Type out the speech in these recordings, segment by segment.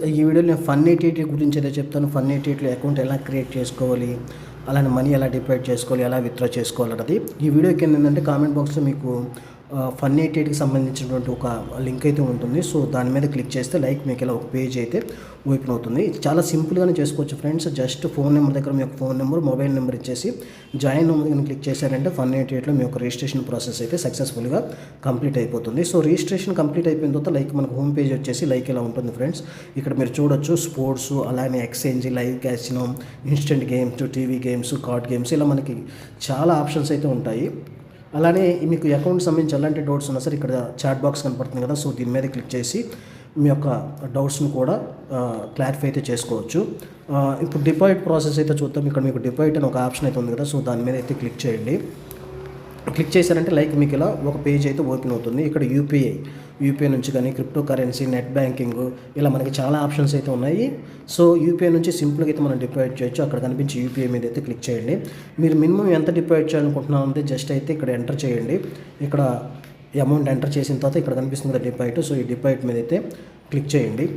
ఈ వీడియోలో నేను ఫన్88 గురించి అయితే చెప్తాను. ఫన్88లో అకౌంట్ ఎలా క్రియేట్ చేసుకోవాలి, అలానే మనీ ఎలా డిపాజిట్ చేసుకోవాలి, ఎలా విత్డ్రా చేసుకోవాలన్నది. ఈ వీడియో కింద ఏంటంటే కామెంట్ బాక్స్లో మీకు ఫన్88కి సంబంధించినటువంటి ఒక లింక్ అయితే ఉంటుంది. సో దాని మీద క్లిక్ చేస్తే మీకు ఇలా ఒక పేజ్ అయితే ఓపెన్ అవుతుంది. చాలా సింపుల్గానే చేసుకోవచ్చు ఫ్రెండ్స్. జస్ట్ ఫోన్ నెంబర్ దగ్గర మీ యొక్క ఫోన్ నెంబర్, మొబైల్ నెంబర్ ఇచ్చేసి జాయిన్ అవ్వదని క్లిక్ చేశారంటే ఫన్88లో మీ యొక్క రిజిస్ట్రేషన్ ప్రాసెస్ అయితే సక్సెస్ఫుల్గా కంప్లీట్ అయిపోతుంది. సో రిజిస్ట్రేషన్ కంప్లీట్ అయిపోయిన తర్వాత మనకు హోమ్ పేజ్ వచ్చేసి ఇలా ఉంటుంది ఫ్రెండ్స్. ఇక్కడ మీరు చూడొచ్చు స్పోర్ట్స్, అలానే exchange, live casino, instant games, TV games, card games, ఇలా మనకి చాలా ఆప్షన్స్ అయితే ఉంటాయి. అలానే మీకు అకౌంట్ సంబంధించి ఎలాంటి డౌట్స్ ఉన్నా సరే ఇక్కడ చాట్ బాక్స్ కనపడుతుంది కదా, సో దీని మీద క్లిక్ చేసి మీ యొక్క డౌట్స్ని కూడా క్లారిఫై అయితే చేసుకోవచ్చు. ఇప్పుడు డిపాజిట్ ప్రాసెస్ అయితే చూద్దాం. ఇక్కడ మీకు డిపాజిట్ అని ఒక ఆప్షన్ అయితే ఉంది కదా, సో దాని మీద అయితే క్లిక్ చేయండి. క్లిక్ చేశారంటే మీకు ఇలా ఒక పేజ్ అయితే ఓపెన్ అవుతుంది. ఇక్కడ యూపీఐ నుంచి కానీ క్రిప్టో కరెన్సీ, నెట్ బ్యాంకింగ్, ఇలా మనకి చాలా ఆప్షన్స్ అయితే ఉన్నాయి. సో యూపీఐ నుంచి సింపుల్గా అయితే మనం డిపాజిట్ చేయొచ్చు. అక్కడ కనిపించి యూపీఐ మీద అయితే క్లిక్ చేయండి. మీరు మినిమం ఎంత డిపాజిట్ చేయాలనుకుంటున్నాం అంటే జస్ట్ అయితే ఇక్కడ ఎంటర్ చేయండి. ఇక్కడ అమౌంట్ ఎంటర్ చేసిన తర్వాత ఇక్కడ కనిపిస్తుంది కదా డిపాజిట్, సో ఈ డిపాజిట్ మీద అయితే క్లిక్ చేయండి.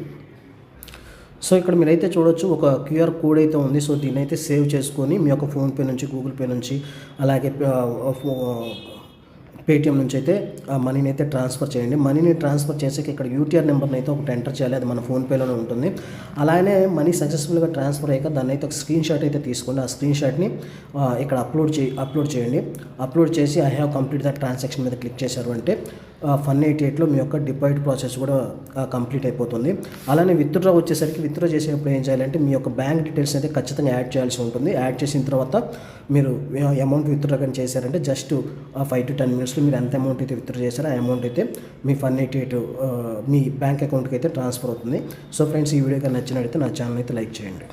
సో ఇక్కడ మీరైతే చూడొచ్చు ఒక క్యూఆర్ కోడ్ అయితే ఉంది. సో దీన్ని అయితే సేవ్ చేసుకొని మీ యొక్క ఫోన్పే నుంచి, గూగుల్ పే నుంచి, అలాగే పేటిఎం నుంచి అయితే ఆ మనీని అయితే ట్రాన్స్ఫర్ చేయండి. మనీని ట్రాన్స్ఫర్ చేసాక ఇక్కడ యూటీఆర్ నెంబర్ని అయితే ఒకటి ఎంటర్ చేయాలి. అది మన ఫోన్పేలోనే ఉంటుంది. అలానే మనీ సక్సెస్ఫుల్గా ట్రాన్స్ఫర్ అయ్యాక దాన్ని అయితే ఒక స్క్రీన్ షాట్ అయితే తీసుకోండి. ఆ స్క్రీన్ షాట్ని ఇక్కడ అప్లోడ్ చేయండి. అప్లోడ్ చేసి I have complete the transaction మీద క్లిక్ చేశారు అంటే ఫన్88లో మీ యొక్క డిపాజిట్ ప్రాసెస్ కూడా కంప్లీట్ అయిపోతుంది. అలానే విత్డ్రా వచ్చేసరికి విత్డ్రా చేసేటప్పుడు ఏం చేయాలంటే మీ యొక్క బ్యాంక్ డీటెయిల్స్ అయితే ఖచ్చితంగా యాడ్ చేయాల్సి ఉంటుంది. యాడ్ చేసిన తర్వాత మీరు అమౌంట్ విత్డ్రా కానీ చేశారంటే జస్ట్ 5 to 10 minutesలో మీరు ఎంత అమౌంట్ అయితే విత్డ్రా చేశారో ఆ అమౌంట్ అయితే మీ ఫన్88 మీ బ్యాంక్ అకౌంట్కి అయితే ట్రాన్స్ఫర్ అవుతుంది. సో ఫ్రెండ్స్, ఈ వీడియో కానీ నచ్చినట్లయితే నా ఛానల్ అయితే లైక్ చేయండి.